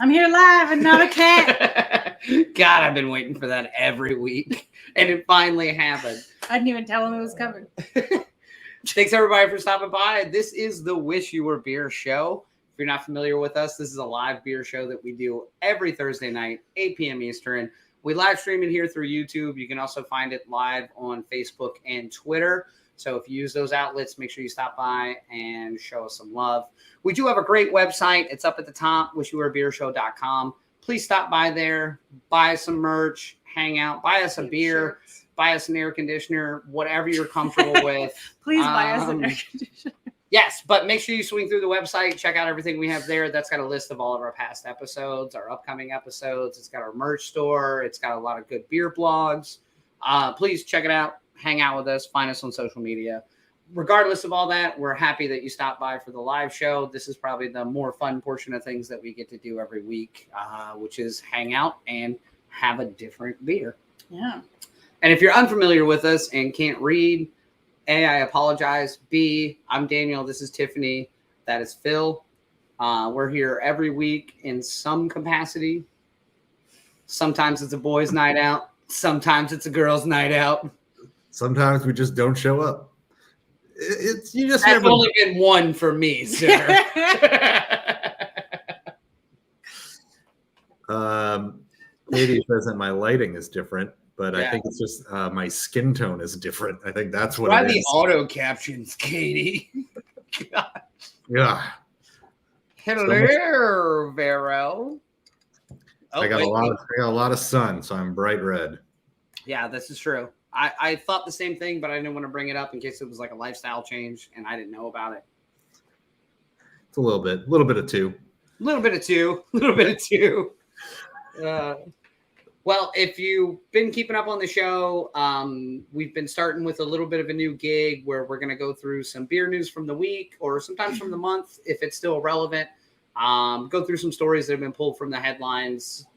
I'm here live and not a cat. God, I've been waiting for that every week. And it finally happened. I didn't even tell him it was coming. Thanks, everybody, for stopping by. This is the Wish You Were Beer show. If you're not familiar with us, this is a live beer show that we do every Thursday night, 8 p.m. Eastern. We live stream it here through YouTube. You can also find it live on Facebook and Twitter. So if you use those outlets, make sure you stop by and show us some love. We do have a great website. It's up at the top, wishyouwerebeershow.com. Please stop by there, buy some merch, hang out, buy us a beer, buy us an air conditioner, whatever you're comfortable with. Please buy us an air conditioner. Yes, but make sure you swing through the website, check out everything we have there. That's got a list of all of our past episodes, our upcoming episodes. It's got our merch store. It's got a lot of good beer blogs. Please check it out. Hang out with us. Find us on social media. Regardless of all that, we're happy that you stopped by for the live show. This is probably the more fun portion of things that we get to do every week, which is hang out and have a different beer. Yeah. And if you're unfamiliar with us and can't read, A, I apologize. B, I'm Daniel. This is Tiffany. That is Phil. We're here every week in some capacity. Sometimes it's a boys' night out. Sometimes it's a girls' night out. Sometimes we just don't show up. It's you just That's never. only been one for me, sir. Katie says that my lighting is different, but Yeah. I think it's just my skin tone is different. I think that's what Why it the is. auto captions, Katie? God. Yeah. Hello, Vero. Oh, I got a lot of sun, so I'm bright red. Yeah, this is true. I thought the same thing, but I didn't want to bring it up in case it was like a lifestyle change and I didn't know about it. It's a little bit of two. A little bit of two. Well, if you've been keeping up on the show, we've been starting with a little bit of a new gig where we're going to go through some beer news from the week or sometimes from the month if it's still relevant. Go through some stories that have been pulled from the headlines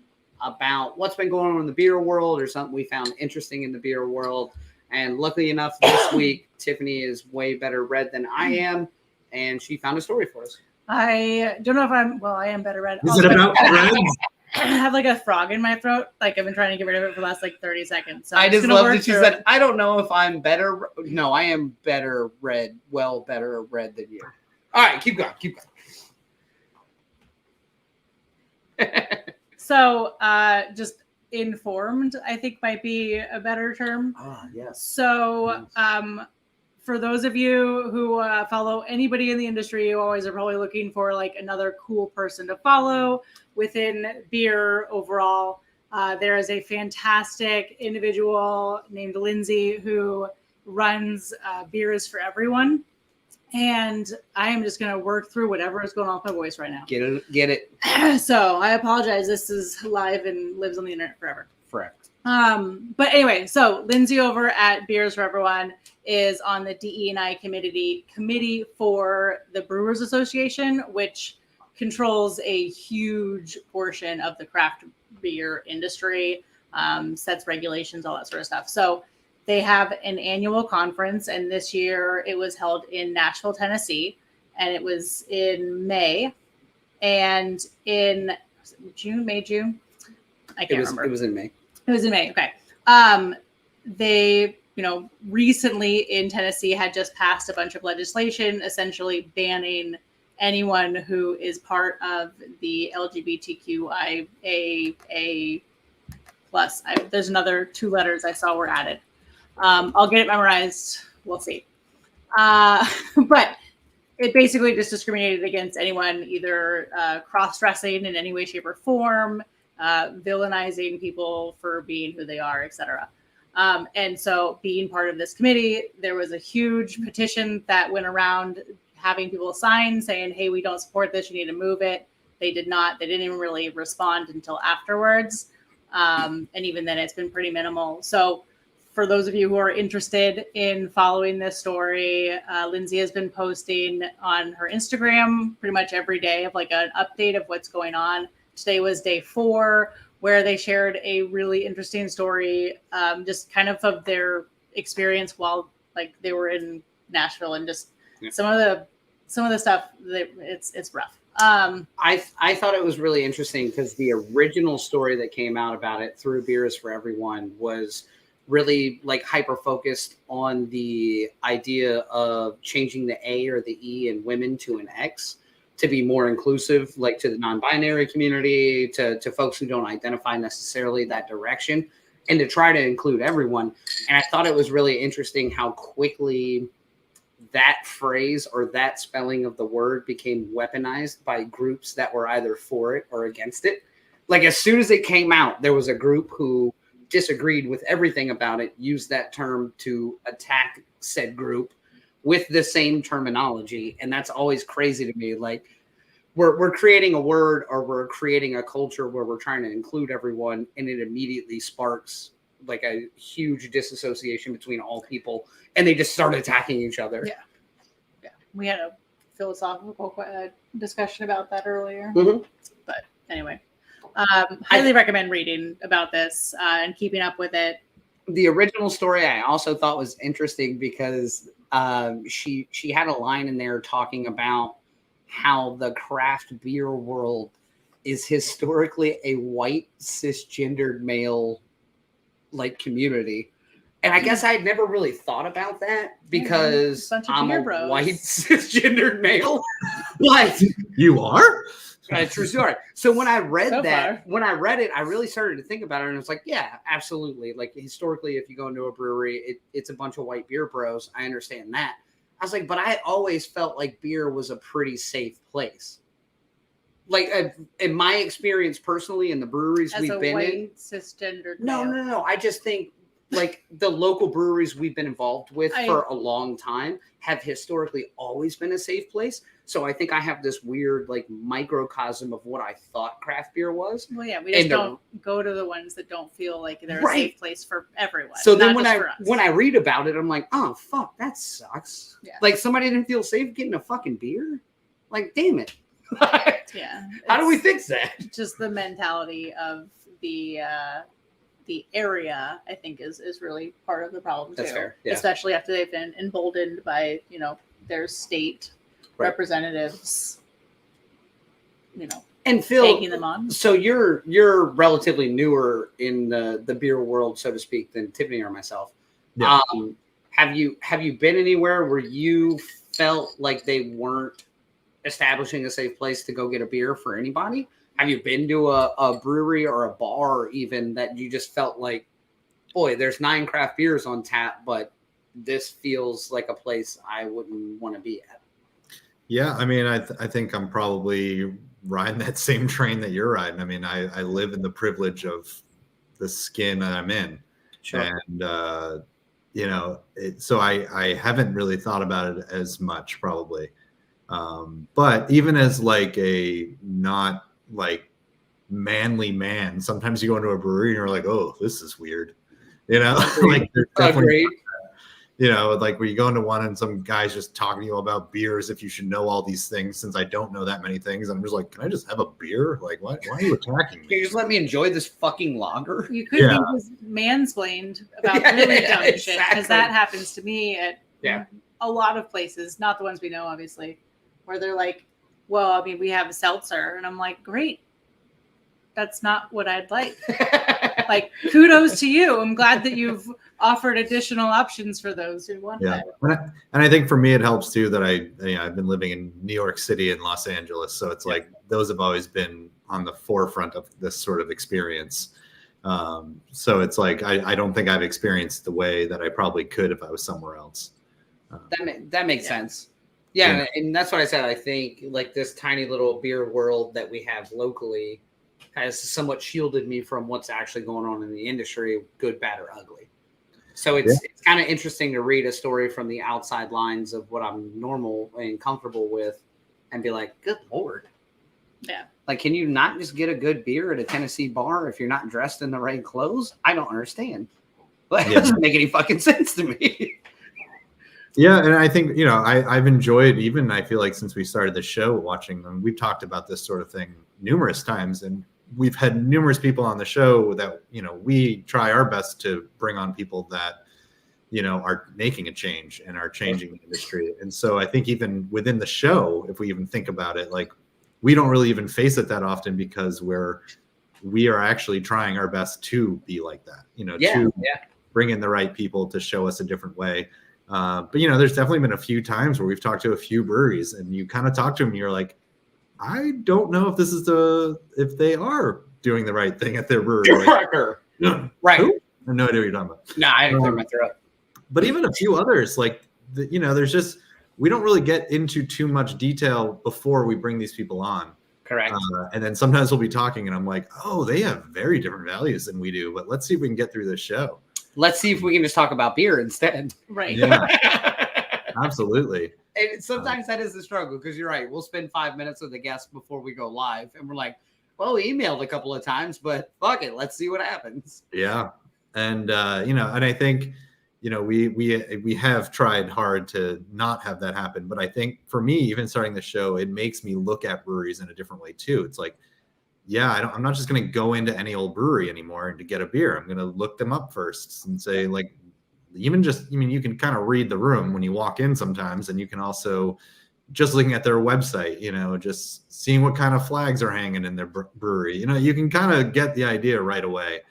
about what's been going on in the beer world or something we found interesting in the beer world. And luckily enough, this week, Tiffany is way better read than I am, and she found a story for us. I don't know if I am better read. Is it about friends? I have like a frog in my throat. Like I've been trying to get rid of it for the last like 30 seconds. So I just gonna love work that she through said, it. I don't know if I'm better. No, I am better read than you. All right, keep going. So just informed, I think might be a better term. Ah, yes. So for those of you who follow anybody in the industry, you always are probably looking for like another cool person to follow within beer overall. There is a fantastic individual named Lindsay who runs Beer is for Everyone. And I am just going to work through whatever is going on with my voice right now. Get it. So I apologize. This is live and lives on the internet forever. Correct. But anyway, so Lindsay over at Beers for Everyone is on the DE&I committee for the Brewers Association, which controls a huge portion of the craft beer industry, sets regulations, all that sort of stuff. So they have an annual conference, and this year it was held in Nashville, Tennessee, and it was in May. And in June? I can't remember. It was in May. It was in May. Okay. They, recently in Tennessee had just passed a bunch of legislation essentially banning anyone who is part of the LGBTQIA+. There's another 2 letters I saw were added. I'll get it memorized. We'll see. But it basically just discriminated against anyone either cross-dressing in any way, shape, or form, villainizing people for being who they are, etc. And so being part of this committee, there was a huge petition that went around having people sign saying, hey, we don't support this. You need to move it. They did not. They didn't even really respond until afterwards. And even then, it's been pretty minimal. So for those of you who are interested in following this story, Lindsay has been posting on her Instagram pretty much every day of like an update of what's going on. Today was day 4, where they shared a really interesting story, just kind of their experience while they were in Nashville, and just some of the stuff. It's rough. I thought it was really interesting because the original story that came out about it through Beer is for Everyone was really like hyper focused on the idea of changing the A or the E in women to an X to be more inclusive, like to the non-binary community, to folks who don't identify necessarily that direction, and to try to include everyone. And I thought it was really interesting how quickly that phrase or that spelling of the word became weaponized by groups that were either for it or against it. Like as soon as it came out, there was a group who disagreed with everything about it, used that term to attack said group with the same terminology. And that's always crazy to me. Like we're creating a word or we're creating a culture where we're trying to include everyone, and it immediately sparks like a huge disassociation between all people, and they just start attacking each other. Yeah. We had a philosophical discussion about that earlier. Mm-hmm. But anyway, highly recommend reading about this and keeping up with it. The original story I also thought was interesting because she had a line in there talking about how the craft beer world is historically a white cisgendered male like community. And I guess I had never really thought about that because I'm a white cisgendered male. But you are? True story. So when I read it, I really started to think about it, and it's like, yeah, absolutely. Like historically, if you go into a brewery, it's a bunch of white beer bros. I understand that. I was like, but I always felt like beer was a pretty safe place. Like in my experience personally in the breweries we've been in, cisgendered no. I just think like the local breweries we've been involved with for a long time have historically always been a safe place. So I think I have this weird like microcosm of what I thought craft beer was. Well, yeah, we just don't go to the ones that don't feel like they're a safe place for everyone. So then when I read about it, I'm like, oh fuck, that sucks. Yeah. Like somebody didn't feel safe getting a fucking beer. Like, damn it. Yeah. How do we fix that? Just the mentality of the area, I think, is really part of the problem too. That's fair. Yeah. Especially after they've been emboldened by their state representatives, and Phil, taking them on. So you're relatively newer in the beer world, so to speak, than Tiffany or myself. Yeah. Have you been anywhere where you felt like they weren't establishing a safe place to go get a beer for anybody? Have you been to a brewery or a bar even that you just felt like, boy, there's 9 craft beers on tap, but this feels like a place I wouldn't want to be at? Yeah, I mean, I think I'm probably riding that same train that you're riding. I mean, I live in the privilege of the skin that I'm in. Sure. And, so I haven't really thought about it as much probably. But even as like a not like manly man, sometimes you go into a brewery and you're like, oh, this is weird. Like there's definitely, like where you go into one and some guy's just talking to you about beers, if you should know all these things, since I don't know that many things. I'm just like, can I just have a beer? Like, why are you attacking me? Can you just let me enjoy this fucking lager? You could be just mansplained about really dumb shit, because that happens to me at a lot of places, not the ones we know, obviously, where they're like, well, I mean, we have a seltzer. And I'm like, great. That's not what I'd like. Like, kudos to you. I'm glad that you've offered additional options for those who want that. And I think for me, it helps too that I've been living in New York City and Los Angeles. So it's like those have always been on the forefront of this sort of experience. So it's like I don't think I've experienced the way that I probably could if I was somewhere else. That makes sense. Yeah, and that's what I said. I think like this tiny little beer world that we have locally has somewhat shielded me from what's actually going on in the industry, good, bad, or ugly. So it's kind of interesting to read a story from the outside lines of what I'm normal and comfortable with and be like, good Lord. Yeah. Like, can you not just get a good beer at a Tennessee bar if you're not dressed in the right clothes? I don't understand. But it doesn't make any fucking sense to me. Yeah, and I think, I've enjoyed, even I feel like since we started the show, watching them, we've talked about this sort of thing numerous times, and we've had numerous people on the show that, we try our best to bring on people that, are making a change and are changing the industry. And so I think even within the show, if we even think about it, like we don't really even face it that often because we are actually trying our best to be like that, to bring in the right people to show us a different way. But there's definitely been a few times where we've talked to a few breweries and you kind of talk to them and you're like, I don't know if if they are doing the right thing at their brewery. Right. Who? I have no idea what you're talking about. No, I didn't clear my throat. But even a few others, there's just, we don't really get into too much detail before we bring these people on. Correct. And then sometimes we'll be talking and I'm like, oh, they have very different values than we do, but let's see if we can get through this show. Let's see if we can just talk about beer instead. Right. Yeah, absolutely. And sometimes that is the struggle because you're right. We'll spend 5 minutes with a guest before we go live and we're like, well, we emailed a couple of times, but fuck it. Let's see what happens. Yeah. And, and I think, we have tried hard to not have that happen. But I think for me, even starting the show, it makes me look at breweries in a different way too. It's like, I'm not just going to go into any old brewery anymore and to get a beer. I'm going to look them up first and say you can kind of read the room when you walk in sometimes. And you can also just looking at their website, just seeing what kind of flags are hanging in their brewery, you can kind of get the idea right away.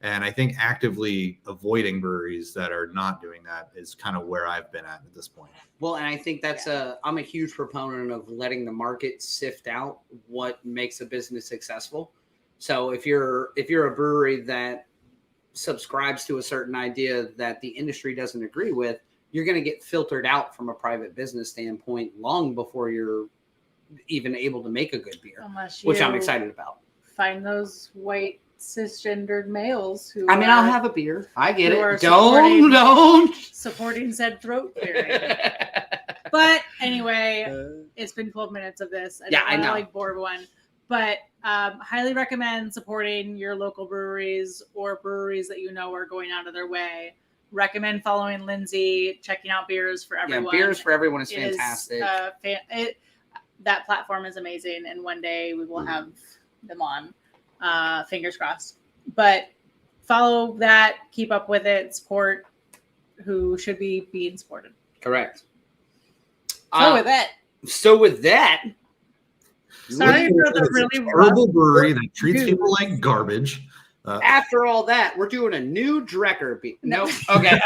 And I think actively avoiding breweries that are not doing that is kind of where I've been at this point. Well, and I think I'm a huge proponent of letting the market sift out what makes a business successful. So if you're a brewery that subscribes to a certain idea that the industry doesn't agree with, you're going to get filtered out from a private business standpoint long before you're even able to make a good beer, which I'm excited about. Find those white cisgendered males who I'll have a beer. I get it. Don't supporting said throat clearing. But anyway, it's been 12 minutes of this. I know. Like bore everyone, but highly recommend supporting your local breweries or breweries that are going out of their way. Recommend following Lindsay, checking out Beers for Everyone. Yeah, Beers for Everyone is fantastic. That platform is amazing, and one day we will have them on. Fingers crossed. But follow that, keep up with it, support who should be being supported. Correct. So with that. Sorry for the really horrible brewery that treats people like garbage. After all that, we're doing a new Drecker beer. No. Okay.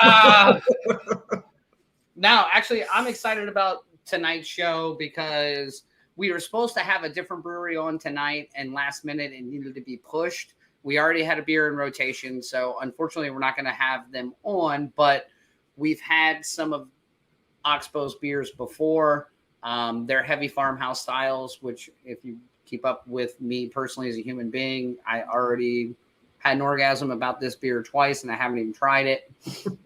Now, actually, I'm excited about tonight's show because we were supposed to have a different brewery on tonight, and last minute it needed to be pushed. We already had a beer in rotation, so unfortunately we're not going to have them on, but we've had some of Oxbow's beers before. They're heavy farmhouse styles, which if you keep up with me personally as a human being, I already had an orgasm about this beer twice, and I haven't even tried it.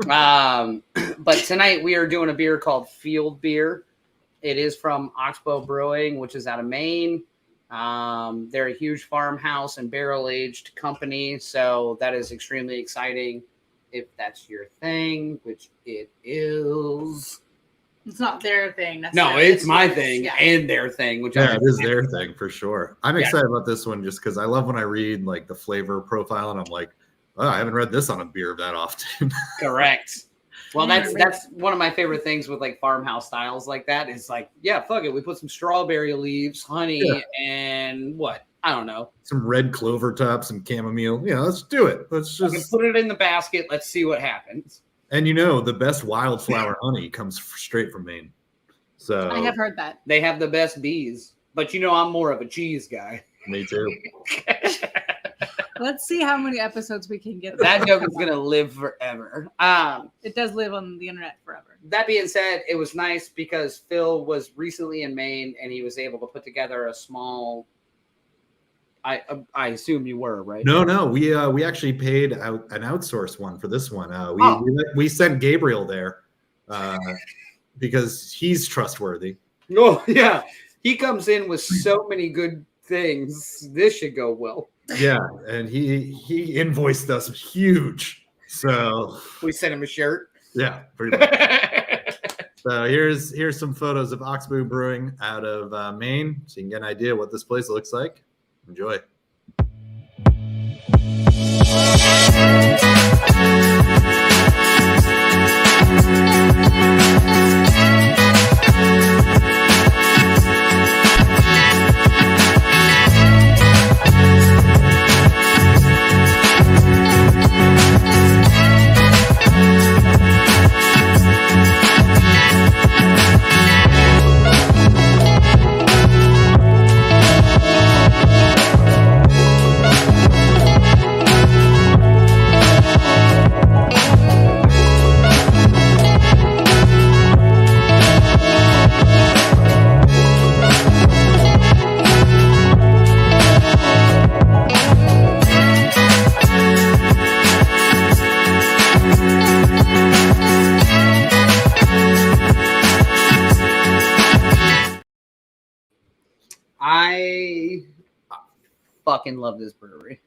But tonight we are doing a beer called Field Beer. It is from Oxbow Brewing, which is out of Maine. They're a huge farmhouse and barrel-aged company, so that is extremely exciting if that's your thing, which it is. It's not their thing. No, it's my thing and their thing. Which it is their thing for sure. I'm excited about this one just because I love when I read the flavor profile and I'm like, oh, I haven't read this on a beer that often. Correct. Well, that's one of my favorite things with farmhouse styles like that is fuck it. We put some strawberry leaves, honey, and what? I don't know. Some red clover top, some chamomile. Let's do it. Let's just put it in the basket. Let's see what happens. And the best wildflower honey comes straight from Maine. So I have heard that. They have the best bees. But I'm more of a cheese guy. Me too. Let's see how many episodes we can get. That joke is going to live forever. It does live on the internet forever. That being said, it was nice because Phil was recently in Maine and he was able to put together a small. I assume you were, right? No. We actually paid an outsourced one for this one. We sent Gabriel there because he's trustworthy. Oh yeah, he comes in with so many good things. This should go well. Yeah, and he invoiced us huge. So we sent him a shirt. Yeah, pretty much. So here's some photos of Oxbow Brewing out of Maine, so you can get an idea what this place looks like. Enjoy. fucking love this brewery.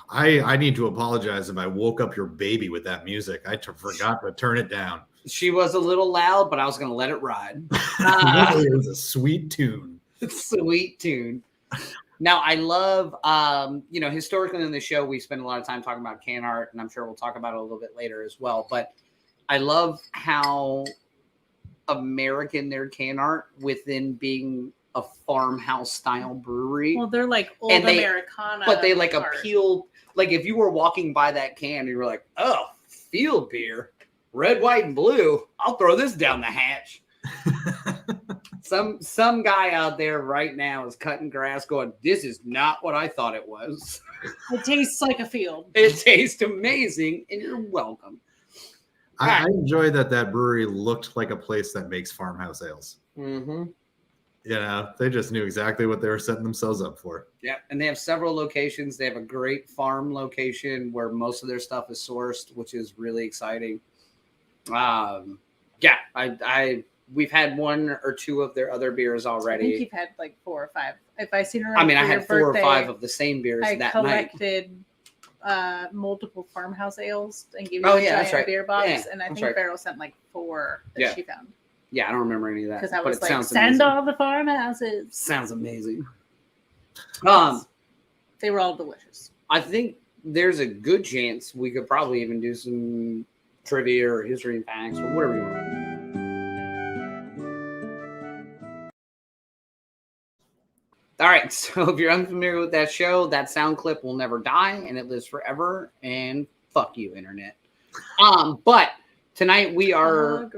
I need to apologize if I woke up your baby with that music. I forgot to turn it down. She was a little loud, but I was going to let it ride. It was a sweet tune. Sweet tune. Now, I love, historically in the show, we spend a lot of time talking about can art, and I'm sure we'll talk about it a little bit later as well. But I love how American their can art within being a farmhouse style brewery. Well, they're like old Americana. But they like art. appeal. Like if you were walking by that can, you were like, oh, field beer, red, white, and blue. I'll throw this down the hatch. Some guy out there right now is cutting grass going, this is not what I thought it was. It tastes like a field. It tastes amazing, and you're welcome. I enjoy that brewery looked like a place that makes farmhouse ales. Mm-hmm. They just knew exactly what they were setting themselves up for. Yeah, and they have several locations. They have a great farm location where most of their stuff is sourced, which is really exciting. We've had one or two of their other beers already. I think you've had like 4 or 5. If I seen around, I mean, I had 4 or 5 of the same beers that night. I collected multiple farmhouse ales and gave you a giant beer box, and I think Farrell sent like 4 that she found. Yeah, I don't remember any of that. Because I was like, send amazing. All the farmhouses. Sounds amazing. They were all delicious. I think there's a good chance we could probably even do some trivia or history and facts or whatever you want. All right, so if you're unfamiliar with that show, that sound clip will never die and it lives forever. And fuck you, internet. But tonight we are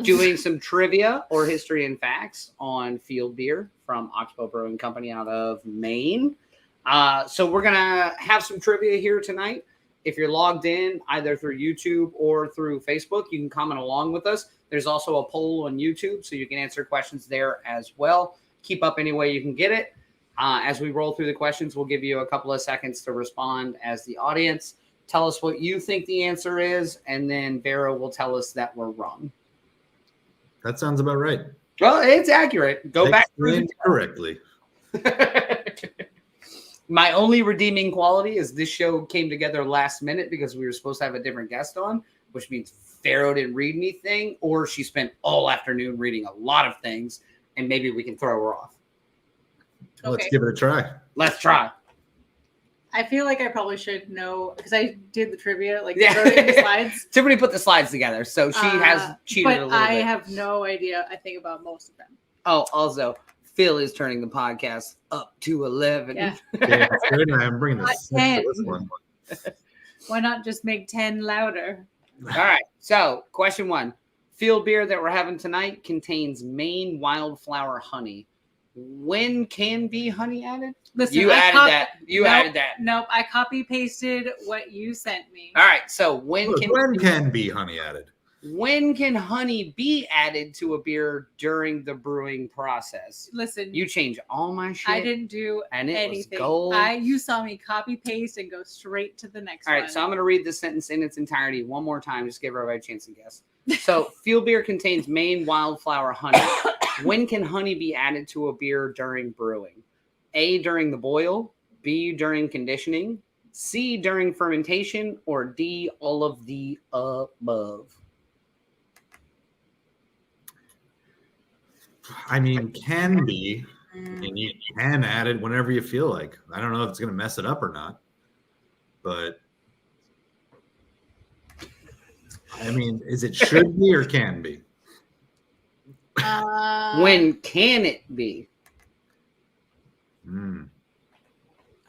doing some trivia or history and facts on field beer from Oxbow Brewing Company out of Maine. So we're gonna have some trivia here tonight. If you're logged in either through YouTube or through Facebook, you can comment along with us. There's also a poll on YouTube, so you can answer questions there as well. Keep up any way you can get it. As we roll through the questions, we'll give you a couple of seconds to respond as the audience. Tell us what you think the answer is, and then Vera will tell us that we're wrong. That sounds about right. Well, it's accurate. Go back through correctly. My only redeeming quality is this show came together last minute because we were supposed to have a different guest on, which means Pharaoh didn't read anything, or she spent all afternoon reading a lot of things, and maybe we can throw her off. Okay. Let's give it a try. Let's try. I feel like I probably should know because I did the trivia, like the slides. Tiffany put the slides together, so she has cheated a little bit. But I have no idea, I think, about most of them. Oh, also, Phil is turning the podcast up to 11. Yeah, I'm bringing this one. Why not just make 10 louder? All right, so question 1. Field beer that we're having tonight contains Maine wildflower honey. When can be honey added? Listen, you added that. Nope, I copy pasted what you sent me. All right, so when can be honey added? When can honey be added to a beer during the brewing process? Listen, you change all my shit. I didn't do anything. Was gold. You saw me copy paste and go straight to the next one. All right, so I'm going to read this sentence in its entirety one more time. Just give everybody a chance to guess. So, field beer contains Maine wildflower honey. When can honey be added to a beer during brewing? A, during the boil. B, during conditioning. C, during fermentation. Or D, all of the above. I mean, can be, and you can add it whenever you feel like. I don't know if it's going to mess it up or not, but I mean, is it should be or can be? When can it be?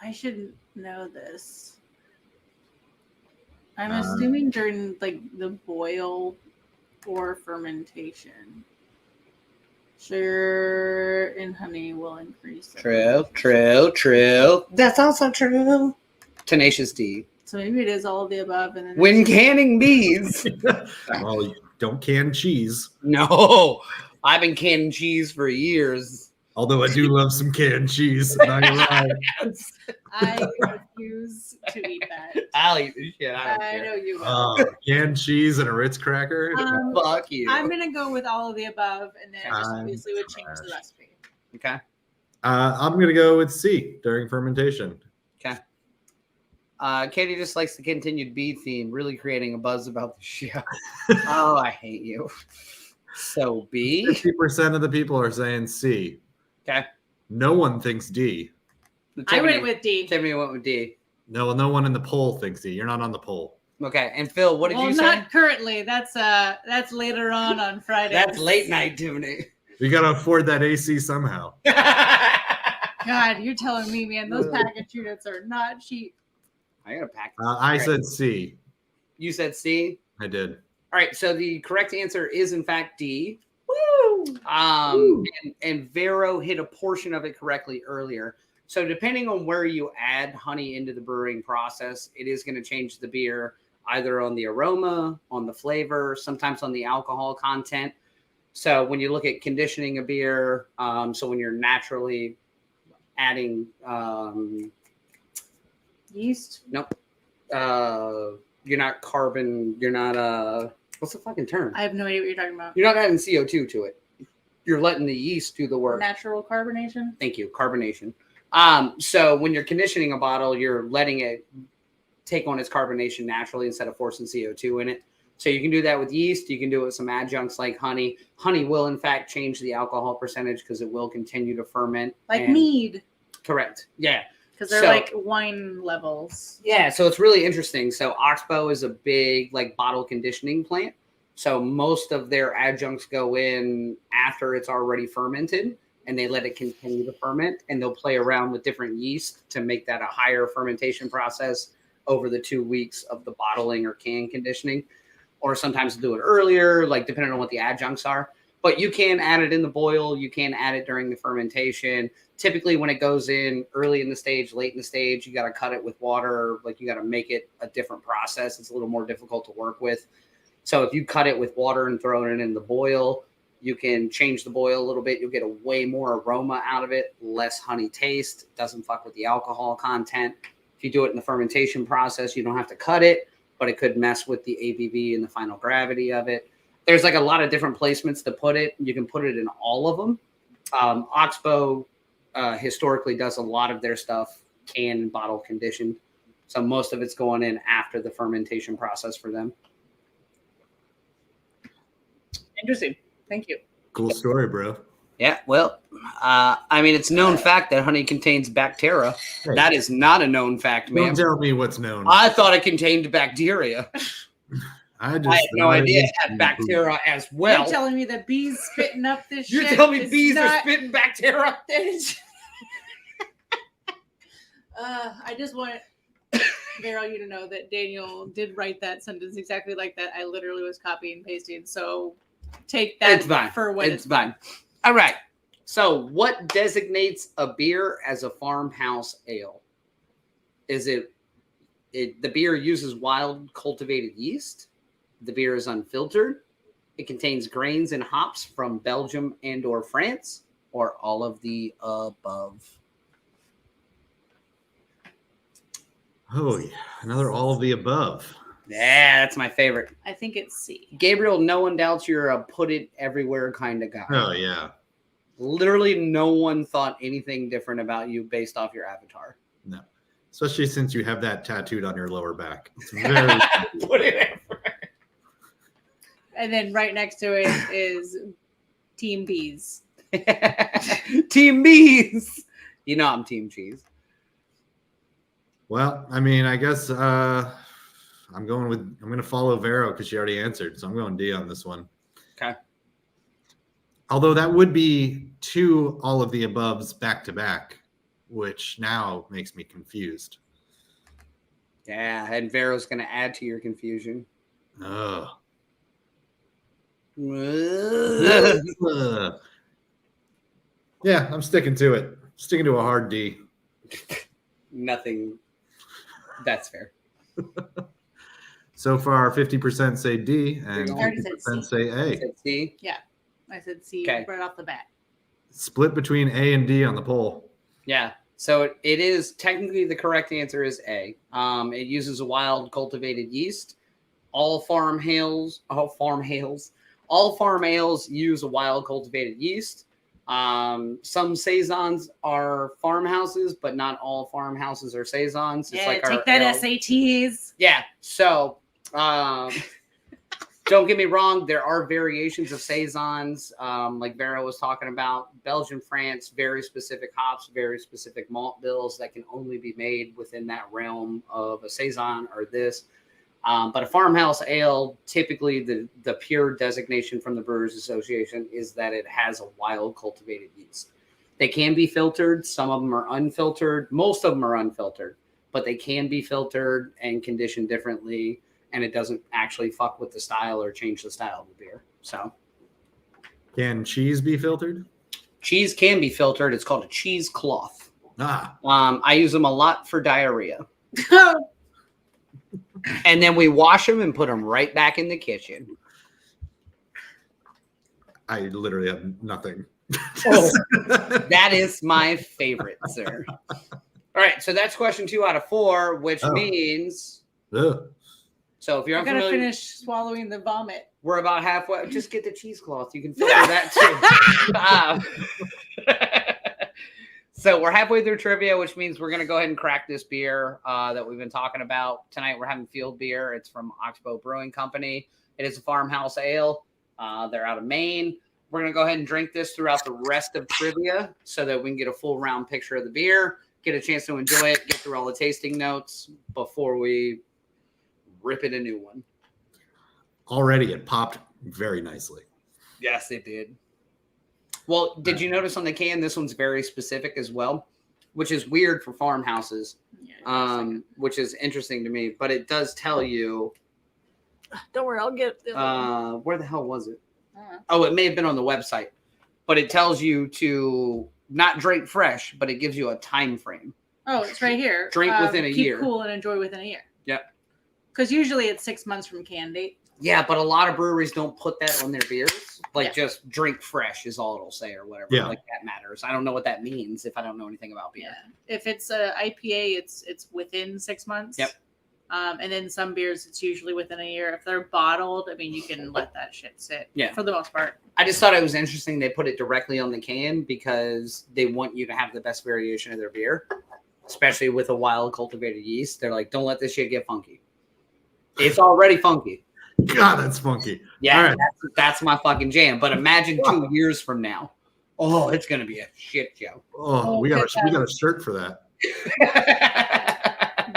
I should know this. I'm assuming during like the boil or fermentation. Sugar in honey will increase. True. That's also true. Tenacious D. So maybe it is all of the above. And then when canning bees. Well, you don't can cheese. No, I've been canning cheese for years. Although I do love some canned cheese. Not gonna lie. I refuse to eat that. I'll eat this shit. I know you will. Canned cheese and a Ritz cracker. Fuck you. I'm gonna go with all of the above, and then just obviously would change the recipe. Okay. I'm going to go with C, during fermentation. Okay. Katie just likes the continued B theme, really creating a buzz about the show. Oh, I hate you. So B. 50% of the people are saying C. Okay. No one thinks D. I went with D. Tiffany went with D. No one in the poll thinks D. You're not on the poll. Okay. And Phil, what did you say? Not currently. That's later on Friday. That's late night, Tiffany. We got to afford that AC somehow. God, you're telling me, man, those package units are not cheap. I got a pack. I said C. You said C? I did. All right. So the correct answer is, in fact, D. Woo! And Vero hit a portion of it correctly earlier. So depending on where you add honey into the brewing process, it is going to change the beer either on the aroma, on the flavor, sometimes on the alcohol content. So when you look at conditioning a beer, so when you're naturally adding Yeast? Nope. You're not what's the fucking term? I have no idea what you're talking about. You're not adding CO2 to it. You're letting the yeast do the work. Natural carbonation? Thank you. Carbonation. So when you're conditioning a bottle, you're letting it take on its carbonation naturally instead of forcing CO2 in it. So you can do that with yeast. You can do it with some adjuncts like honey. Honey will, in fact, change the alcohol percentage because it will continue to ferment. Like mead. Correct. Yeah. Because they're like wine levels. Yeah. So it's really interesting. So Oxbow is a big bottle conditioning plant. So most of their adjuncts go in after it's already fermented, and they let it continue to ferment, and they'll play around with different yeast to make that a higher fermentation process over the 2 weeks of the bottling or can conditioning. Or sometimes do it earlier, depending on what the adjuncts are. But you can add it in the boil. You can add it during the fermentation. Typically, when it goes in early in the stage, late in the stage, you got to cut it with water. You got to make it a different process. It's a little more difficult to work with. So if you cut it with water and throw it in the boil, you can change the boil a little bit. You'll get a way more aroma out of it, less honey taste. Doesn't fuck with the alcohol content. If you do it in the fermentation process, you don't have to cut it, but it could mess with the ABV and the final gravity of it. There's a lot of different placements to put it. You can put it in all of them. Oxbow historically does a lot of their stuff can and bottle conditioned. So most of it's going in after the fermentation process for them. Interesting. Thank you. Cool story, bro. Yeah, well, it's known fact that honey contains bacteria. Hey. That is not a known fact, man. Don't tell me what's known. I thought it contained bacteria. I had no idea it had bacteria as well. You're telling me that bees spitting up this You're shit? telling me bees are spitting bacteria? I just want Vero, you to know that Daniel did write that sentence exactly like that. I literally was copying and pasting. So take that for what it's fine. All right. So what designates a beer as a farmhouse ale? Is it the beer uses wild cultivated yeast? The beer is unfiltered. It contains grains and hops from Belgium and or France, or all of the above. Oh, yeah. Another all of the above. Yeah, that's my favorite. I think it's C. Gabriel, no one doubts you're a put it everywhere kind of guy. Oh, yeah. Literally no one thought anything different about you based off your avatar. No. Especially since you have that tattooed on your lower back. It's very put it everywhere. And then right next to it is Team Bees. Team Bees. You know I'm Team Cheese. Well, I guess I'm going to follow Vero because she already answered. So I'm going D on this one. Okay. Although that would be 2 all of the aboves back to back, which now makes me confused. Yeah, and Vero's going to add to your confusion. Oh. Yeah, I'm sticking to it. Sticking to a hard D. Nothing. That's fair. So far, 50% say D and 50% say A. C? Yeah, I said C right off the bat. Split between A and D on the poll. Yeah. So it is technically the correct answer is A. It uses a wild cultivated yeast. All farm ales use a wild cultivated yeast. Some saisons are farmhouses, but not all farmhouses are saisons. It's like take that SATs. Yeah. So don't get me wrong, there are variations of saisons, like Vera was talking about. Belgium, France, very specific hops, very specific malt bills that can only be made within that realm of a saison or this. But a farmhouse ale, typically the pure designation from the Brewers Association is that it has a wild cultivated yeast. They can be filtered. Some of them are unfiltered. Most of them are unfiltered, but they can be filtered and conditioned differently. And it doesn't actually fuck with the style or change the style of the beer. So, can cheese be filtered? Cheese can be filtered. It's called a cheesecloth. Ah. I use them a lot for diarrhea. And then we wash them and put them right back in the kitchen. I literally have nothing. Oh, that is my favorite, sir. All right, so that's question 2 out of 4, which means. Ugh. So if you're unfamiliar, unfamiliar, finish swallowing the vomit. We're about halfway. Just get the cheesecloth. You can filter that too. So we're halfway through trivia, which means we're going to go ahead and crack this beer that we've been talking about tonight. We're having field beer. It's from Oxbow Brewing Company. It is a farmhouse ale. They're out of Maine. We're going to go ahead and drink this throughout the rest of trivia so that we can get a full round picture of the beer, get a chance to enjoy it, get through all the tasting notes before we rip it a new one. Already it popped very nicely. Yes, it did. Well, did you notice on the can, this one's very specific as well, which is weird for farmhouses, which is interesting to me, but it does tell you. Don't worry, I'll get where the hell was it? Oh, it may have been on the website, but it tells you to not drink fresh, but it gives you a time frame. Oh, it's right here. Drink within a year. Keep cool and enjoy within a year. Yep. Because usually it's 6 months from can date. Yeah, but a lot of breweries don't put that on their beers. Like just drink fresh is all it'll say or whatever. Yeah. Like that matters. I don't know what that means if I don't know anything about beer. Yeah. If it's a IPA, it's within 6 months. Yep. And then some beers, it's usually within a year. If they're bottled, I mean, you can let that shit sit. Yeah. For the most part. I just thought it was interesting they put it directly on the can because they want you to have the best variation of their beer, especially with a wild cultivated yeast. They're like, don't let this shit get funky. It's already funky. God, that's funky. Yeah, right. That's my fucking jam. But imagine 2 years from now. Oh, it's gonna be a shit show. Oh, we got a shirt for that.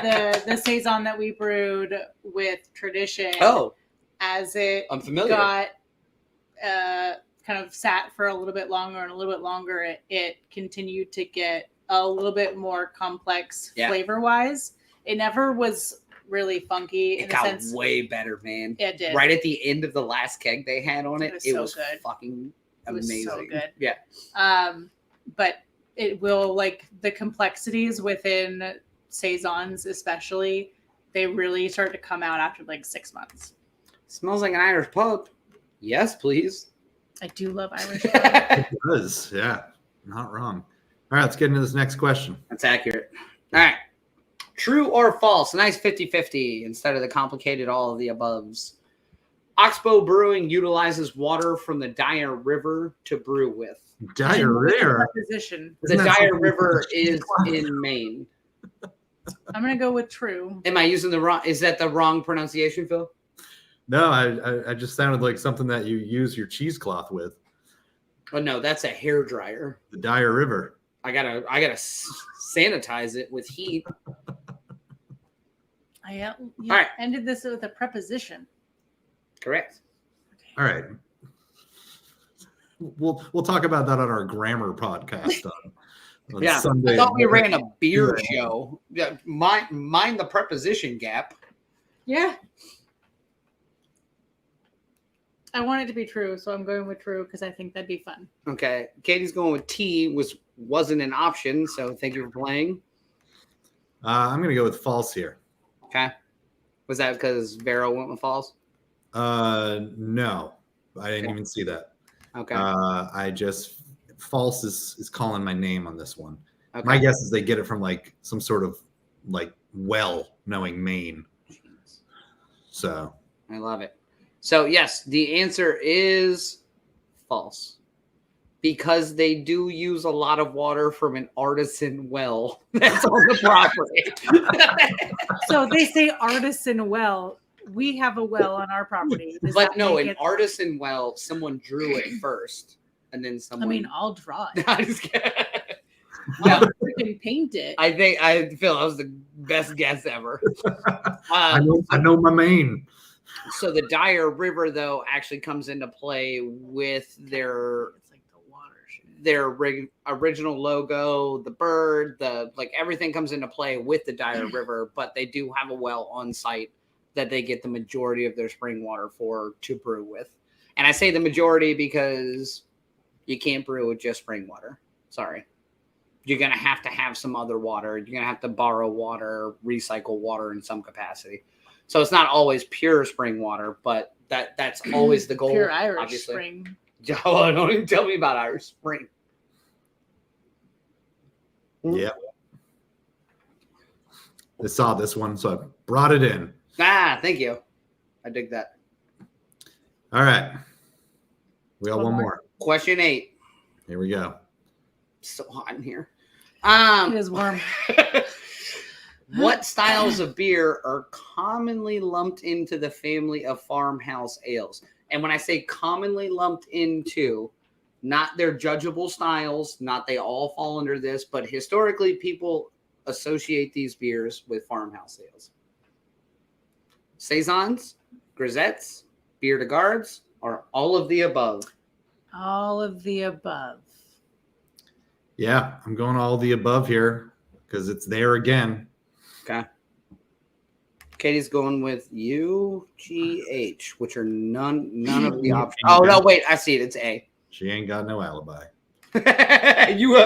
the saison that we brewed with Tradition. Oh, as it I'm familiar. Got kind of sat for a little bit longer and a little bit longer. It continued to get a little bit more complex flavor wise. It never was really funky. It got way better, man. It did. Right at the end of the last keg they had on it, it was good. Fucking amazing. It was so good. Yeah. But it will, like, the complexities within saisons, especially, they really start to come out after like 6 months. Smells like an Irish pub. Yes, please. I do love Irish pub. It does, yeah. Not wrong. All right, let's get into this next question. That's accurate. All right. True or false? Nice 50-50 instead of the complicated all of the aboves. Oxbow Brewing utilizes water from the Dyer River to brew with. Dyer River? The Dyer River is in Maine. I'm going to go with true. Am I using the wrong? Is that the wrong pronunciation, Phil? No, I just sounded like something that you use your cheesecloth with. Oh, no, that's a hair dryer. The Dyer River. I gotta sanitize it with heat. I All right. ended this with a preposition. Correct. All right. We'll talk about that on our grammar podcast on Sunday. I thought we ran a beer show. Yeah, mind the preposition gap. Yeah. I want it to be true, so I'm going with true because I think that'd be fun. Okay. Katie's going with T, wasn't an option, so thank you for playing. I'm going to go with false here. Okay. Was that because Vero went with false? No. I didn't even see that. Okay. False is calling my name on this one. Okay. My guess is they get it from like some sort of like knowing Maine. So I love it. So yes, the answer is false. because they do use a lot of water from an artisan well that's on the property. So they say artisan well. We have a well on our property. Does But that no, make an it- artisan well, someone drew it first, and then I someone. mean, I'll draw it. I just kidding. I'll No, freaking paint it. I feel that was the best guess ever. I know my Maine. So the Dyer River, though, actually comes into play with It's like the watershed. their original logo, the bird, everything comes into play with the Dyer River, but they do have a well on site that they get the majority of their spring water to brew with. And I say the majority because you can't brew with just spring water. Sorry. You're going to have some other water. You're going to have to borrow water, recycle water in some capacity. So it's not always pure spring water, but that's always the goal. Pure Irish obviously. spring. Oh, don't even tell me about Irish Spring. Yeah. I saw this one, so I brought it in. Thank you. I dig that. All right. We got one more. Question 8. Here we go. So hot in here. It is warm. What styles of beer are commonly lumped into the family of farmhouse ales? And when I say commonly lumped into, not their judgeable styles, not they all fall under this, but historically people associate these beers with farmhouse ales. Saisons, grisettes, bière de gardes, or all of the above? All of the above. Yeah, I'm going all the above here because it's there again. Okay. Katie's going with UGH, which are none of the options. Oh no, wait, I see it. It's A. She ain't got no alibi. You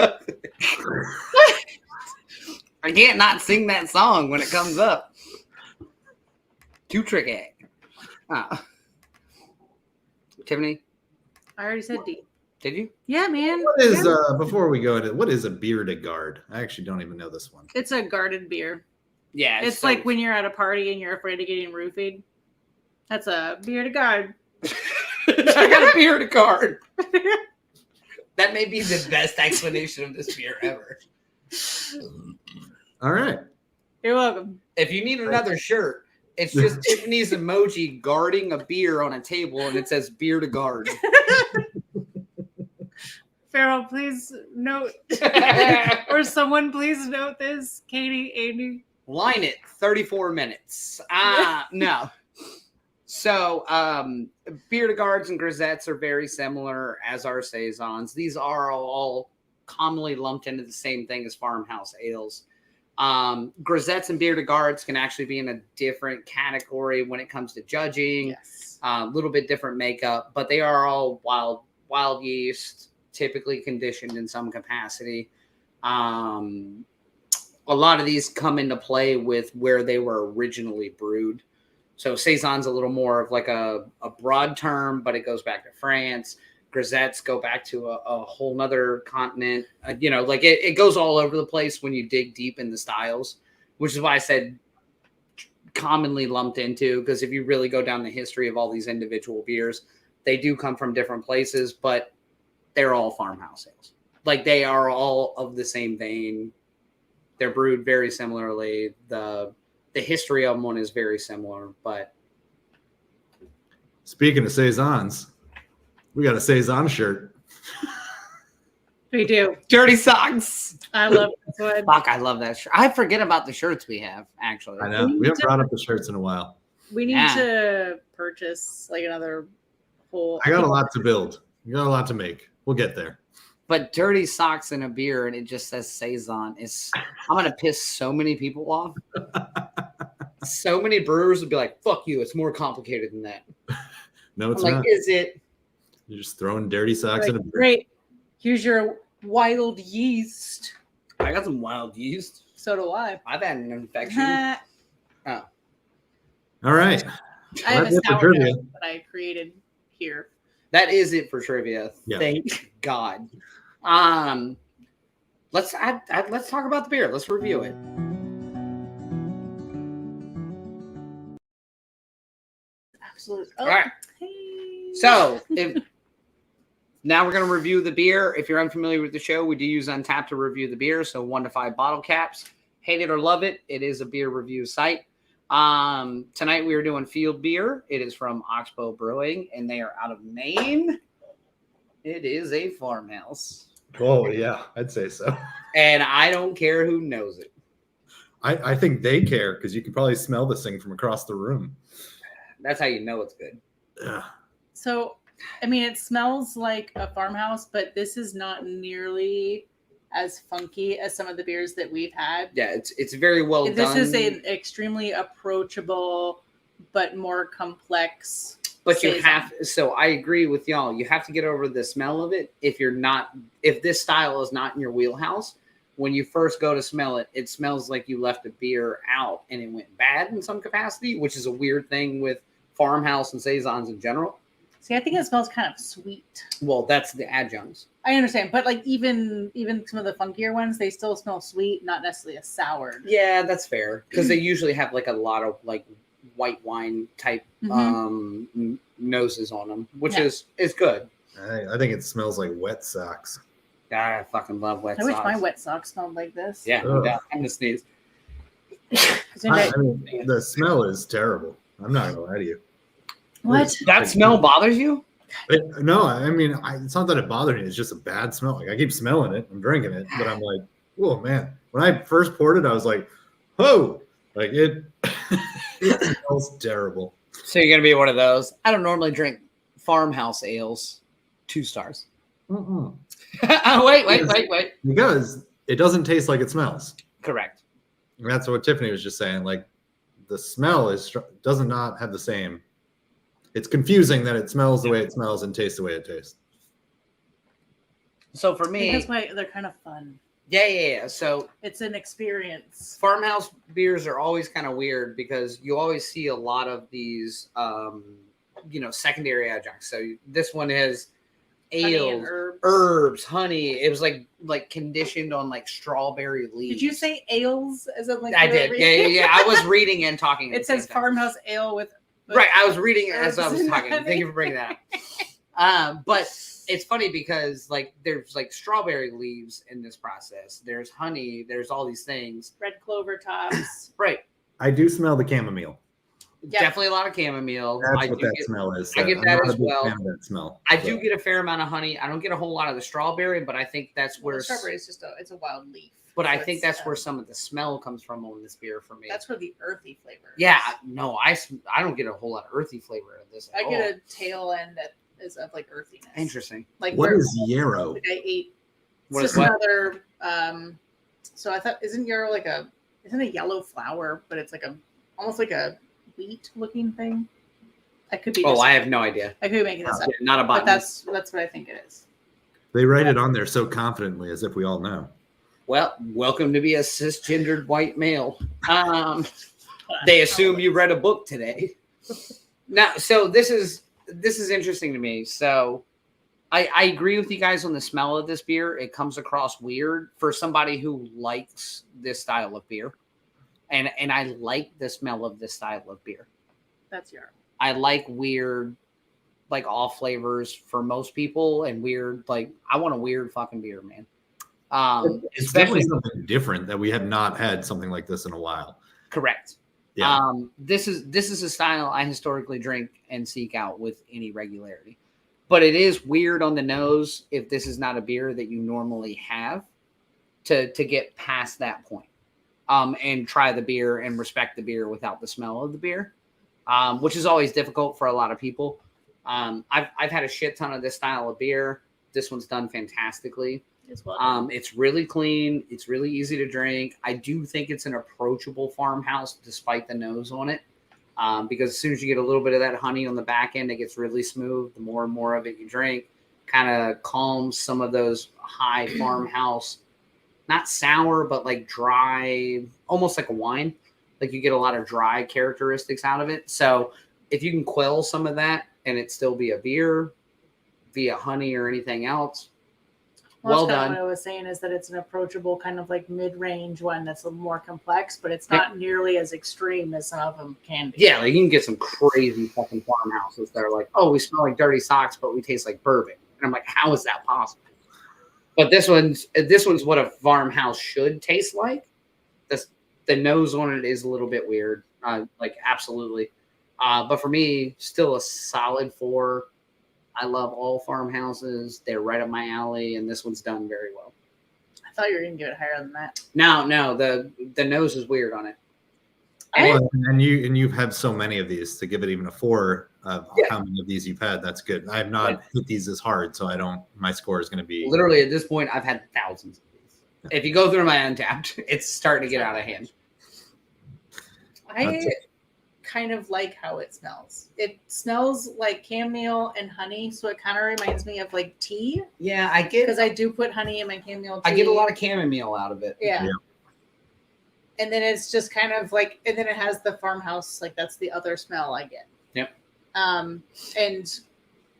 I can't not sing that song when it comes up. Too tricky. Tiffany, I already said D. did you? Yeah, man. What is before we go into what is a bière de garde? I actually don't even know this one. It's a guarded beer. Yeah. It's like when you're at a party and you're afraid of getting roofied. That's a bière de garde. I got a beer to card. That may be the best explanation of this beer ever. All right. You're welcome. If you need another shirt, it's just Tiffany's emoji guarding a beer on a table and it says beer to guard. Farrell, please note, or someone please note this. Katie, Andy. Line it 34 minutes. No. So, bière de gardes and grisettes are very similar, as are saisons. These are all commonly lumped into the same thing as farmhouse ales. Grisettes and bière de gardes can actually be in a different category when it comes to judging. Yes. A little bit different makeup, but they are all wild yeast, typically conditioned in some capacity. A lot of these come into play with where they were originally brewed. So saison's a little more of like a broad term, but it goes back to France. Grisettes go back to a whole nother continent. It goes all over the place when you dig deep in the styles, which is why I said commonly lumped into, because if you really go down the history of all these individual beers, they do come from different places, but they're all farmhouse ales. Like they are all of the same vein. They're brewed very similarly. The history of one is very similar, but Speaking of saisons, we got a saison shirt. We do. dirty socks. I love this one. Fuck, I love that shirt. I forget about the shirts we have, actually. I know. We haven't brought up the shirts in a while. We need Yeah. to purchase like another whole. I got a lot to build. We got a lot to make. We'll get there. But dirty socks in a beer and it just says saison I'm gonna piss so many people off. So many brewers would be like, "Fuck you! It's more complicated than that." No, it's I'm like, not. is it? You're just throwing dirty socks in a beer. Great. Here's your wild yeast. I got some wild yeast. So do I. I've had an infection. I Oh, All right. have a That's it for sourdough trivia. that I created here. that is it for trivia. Yeah. Thank God. Let's talk about the beer. Let's review it. Absolute. All right. Hey. So if Now we're going to review the beer. If you're unfamiliar with the show, we do use Untappd to review the beer. So 1 to 5 bottle caps. Hate it or love it. It is a beer review site. Tonight we are doing field beer. It is from Oxbow Brewing, and they are out of Maine. It is a farmhouse. Oh, yeah, I'd say so. And I don't care who knows it. I think they care because you can probably smell this thing from across the room. That's how you know it's good. Yeah. So, I mean, it smells like a farmhouse, but this is not nearly as funky as some of the beers that we've had. Yeah, it's very well this done. This is an extremely approachable but more complex. But you have, so I agree with y'all. You have to get over the smell of it. If this style is not in your wheelhouse, when you first go to smell it, it smells like you left a beer out and it went bad in some capacity, which is a weird thing with farmhouse and saisons in general. See, I think it smells kind of sweet. Well, that's the adjuncts. I understand, but like even some of the funkier ones, they still smell sweet, not necessarily a soured. Yeah, that's fair because they usually have like a lot of like white wine type noses on them, which is good. I think it smells like wet socks. God, I fucking love wet socks. I wish my wet socks smelled like this. Yeah, no doubt. I'm gonna sneeze. I mean, the smell is terrible. I'm not gonna lie to you. What? That smell bothers you? No, I mean, it's not that it bothred me. It's just a bad smell. Like I keep smelling it. I'm drinking it, but I'm like, oh man. When I first poured it, I was like, oh, like it smells terrible. So you're gonna be one of those. I don't normally drink farmhouse ales. 2 stars. Mm-mm. Oh, wait. Because it doesn't taste like it smells. Correct. And that's what Tiffany was just saying. Like the smell does not have the same. It's confusing that it smells the way it smells and tastes the way it tastes. So for me, that's why they're kind of fun. Yeah. So it's an experience. Farmhouse beers are always kind of weird because you always see a lot of these, secondary adjuncts. So this one has ales, herbs, honey. It was like conditioned on like strawberry leaves. Did you say ales? As in like I did. Yeah. I was reading and talking. It says farmhouse ale with. Right, I was reading it as I was talking. Thank you for bringing that up. But it's funny because like there's like strawberry leaves in this process. There's honey. There's all these things. Red clover tops. Right. I do smell the chamomile. Yep. Definitely a lot of chamomile. That's what that smell is. I get that as well. That smell. I do get a fair amount of honey. I don't get a whole lot of the strawberry, but I think that's where strawberry is just it's a wild leaf. But I think that's where some of the smell comes from on this beer for me. That's where the earthy flavor is. Yeah, no, I don't get a whole lot of earthy flavor in this. I get a tail end that is of like earthiness. Interesting. Like what is yarrow? Like I ate. What is another? So I thought isn't yarrow isn't a yellow flower, but it's like almost like a wheat looking thing. I could be. I have no idea. I could be making this up. Yeah, not a botanist. But that's what I think it is. They write it on there so confidently, as if we all know. Well, welcome to be a cisgendered white male. They assume you read a book today. Now, so this is interesting to me. So I agree with you guys on the smell of this beer. It comes across weird for somebody who likes this style of beer. And I like the smell of this style of beer. That's your. I like weird, like off flavors for most people, and weird, like I want a weird fucking beer, man. It's definitely something different that we have not had something like this in a while. Correct. Yeah. This is a style I historically drink and seek out with any regularity. But it is weird on the nose if this is not a beer that you normally have to get past that point. And try the beer and respect the beer without the smell of the beer, which is always difficult for a lot of people. I've had a shit ton of this style of beer. This one's done fantastically. It's really clean. It's really easy to drink. I do think it's an approachable farmhouse despite the nose on it. Because as soon as you get a little bit of that honey on the back end, it gets really smooth. The more and more of it you drink, kind of calms some of those high farmhouse, not sour, but like dry, almost like a wine. Like you get a lot of dry characteristics out of it. So if you can quell some of that and it still be a beer via honey or anything else, well done. What I was saying is that it's an approachable kind of like mid-range one that's a little more complex, but it's not nearly as extreme as some of them can be. Yeah, like you can get some crazy fucking farmhouses that are like, oh, we smell like dirty socks, but we taste like bourbon. I'm like, how is that possible? But this one's what a farmhouse should taste like. The nose on it is a little bit weird, like absolutely. But for me, still a solid 4. I love all farmhouses. They're right up my alley, and this one's done very well. I thought you were going to give it higher than that. No, the nose is weird on it. Well, and you've had so many of these to give it even a 4 of how many of these you've had. That's good. I have not hit these as hard, so my score is going to be literally at this point. I've had thousands of these. If you go through my Untapped, it's starting to get out of hand. I kind of like how it smells. It smells like chamomile and honey, so it kind of reminds me of like tea. Yeah, I get because I do put honey in my chamomile tea. I get a lot of chamomile out of it. Yeah. And then it's just kind of like, and then it has the farmhouse, like that's the other smell I get. Yep. And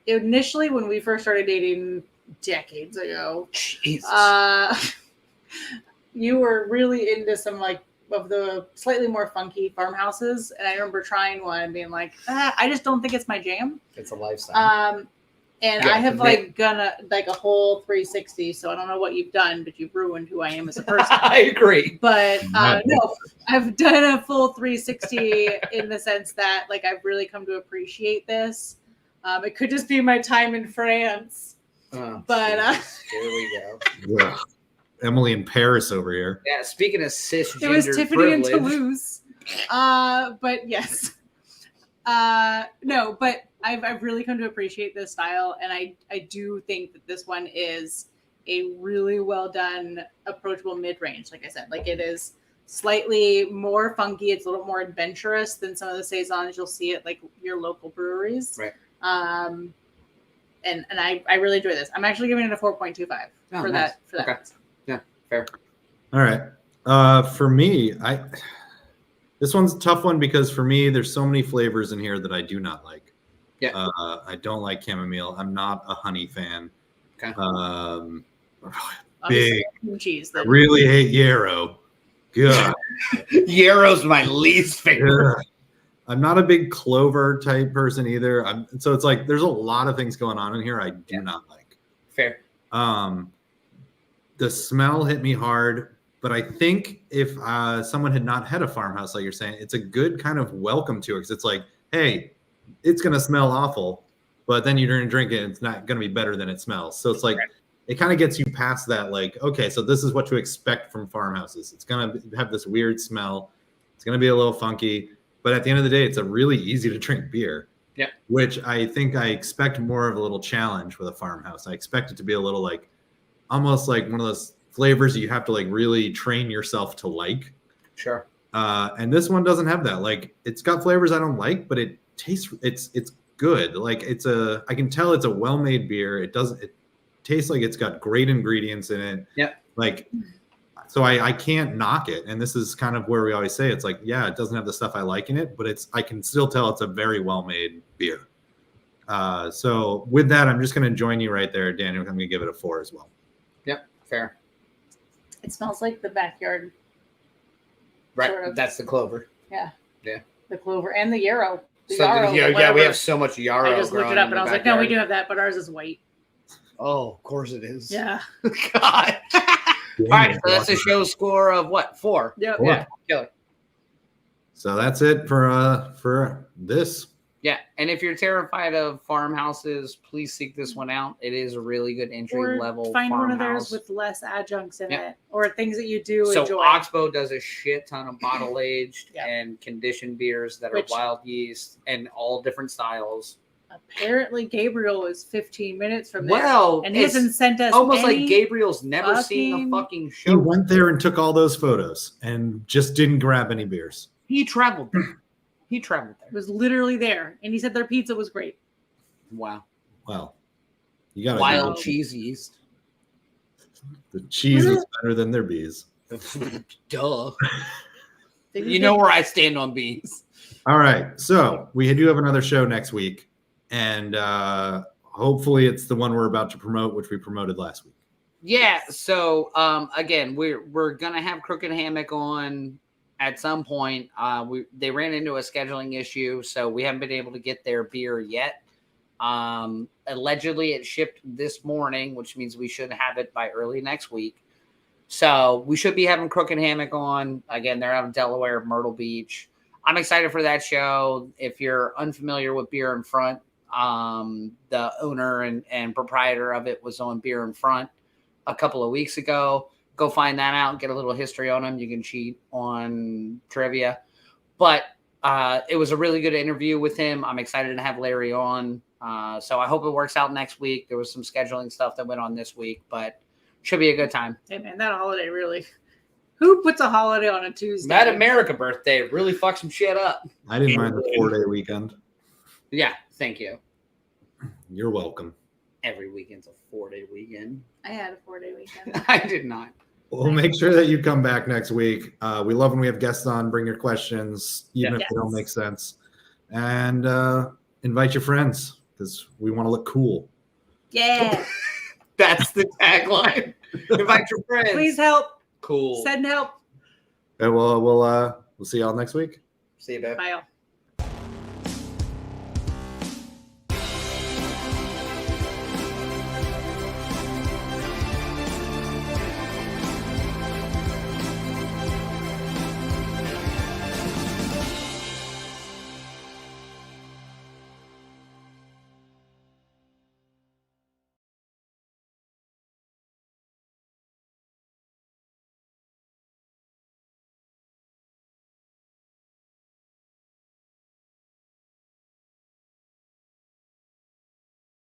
initially when we first started dating decades ago, Jesus. You were really into some like of the slightly more funky farmhouses, and I remember trying one and being like, I just don't think it's my jam. It's a lifestyle. And I have like done a whole 360, so I don't know what you've done, but you've ruined who I am as a person. I agree. But no, I've done a full 360 in the sense that like I've really come to appreciate this. It could just be my time in France, but here we go. Yeah. Emily in Paris over here. Yeah, speaking of cisgender it was Tiffany privilege. in Toulouse. But yes, no, but I've really come to appreciate this style, and I do think that this one is a really well done, approachable mid-range. Like I said, like it is slightly more funky. It's a little more adventurous than some of the saisons you'll see at like your local breweries. Right. And I really enjoy this. I'm actually giving it a 4.25 for nice. that. Okay. Yeah, fair. All right. For me, this one's a tough one because for me, there's so many flavors in here that I do not like. Yeah. I don't like chamomile. I'm not a honey fan. Okay. Big cheese. I really hate yarrow. God. Yarrow's my least favorite. I'm not a big clover type person either. So it's like there's a lot of things going on in here I do not like. Fair. The smell hit me hard, but I think if someone had not had a farmhouse, like you're saying, it's a good kind of welcome to it because it's like, hey, it's going to smell awful, but then you're going to drink it and it's not going to be better than it smells. So it's like, it kind of gets you past that. Like, okay, so this is what to expect from farmhouses. It's going to have this weird smell. It's going to be a little funky, but at the end of the day, it's a really easy to drink beer. Yeah. Which I think I expect more of a little challenge with a farmhouse. I expect it to be a little like, almost like one of those flavors you have to like really train yourself to like. Sure. And this one doesn't have that. Like, it's got flavors I don't like, but it tastes, it's good. Like I can tell it's a well-made beer. It tastes like it's got great ingredients in it. Yeah. Like, so I can't knock it. And this is kind of where we always say, it's like, yeah, it doesn't have the stuff I like in it, but I can still tell it's a very well-made beer. So with that, I'm just going to join you right there, Daniel. I'm going to give it a 4 as well. Yep. Fair. It smells like the backyard. Right. Sort of. That's the clover. Yeah. Yeah. The clover and the yarrow. Yeah, we have so much yarrow. I just looked it up and I was like, no, we do have that, but ours is white. Oh, of course it is. Yeah. God. All right, so that's a show score of what? 4. Yep. 4. Yeah. Killer. So that's it for this. Yeah, and if you're terrified of farmhouses, please seek this one out. It is a really good entry level. Find farmhouse. one of theirs with less adjuncts in it, or things that you do so enjoy. Oxbow does a shit ton of bottle aged and conditioned beers that are wild yeast and all different styles. Apparently, Gabriel is 15 minutes from there. Well, and he hasn't sent us almost like Gabriel's never seen a fucking show. He went there and took all those photos and just didn't grab any beers. He traveled there. He traveled there. It was literally there, and he said their pizza was great. Wow. Well, you got wild cheese yeast. The cheese is better than their bees. Duh. You know where I stand on bees. All right. So we do have another show next week, and hopefully it's the one we're about to promote, which we promoted last week. Yeah. So again, we're gonna have Crooked Hammock on at some point. They ran into a scheduling issue, so we haven't been able to get their beer yet. Allegedly, it shipped this morning, which means we should have it by early next week. So we should be having Crooked Hammock on. Again, they're out of Delaware, Myrtle Beach. I'm excited for that show. If you're unfamiliar with Beer in Front, the owner and proprietor of it was on Beer in Front a couple of weeks ago. Go find that out and get a little history on him. You can cheat on trivia. But it was a really good interview with him. I'm excited to have Larry on. So I hope it works out next week. There was some scheduling stuff that went on this week, but should be a good time. Hey, man, that holiday really... Who puts a holiday on a Tuesday? That America birthday really fucked some shit up. I didn't mind the 4-day weekend. Yeah, thank you. You're welcome. Every weekend's a 4-day weekend. I had a 4-day weekend. I did not. We'll make sure that you come back next week. We love when we have guests on. Bring your questions, even if they don't make sense. And invite your friends because we want to look cool. Yeah. That's the tagline. Invite your friends. Please help. Cool. Send help. Okay, well, we'll see y'all next week. See you, babe. Bye, y'all.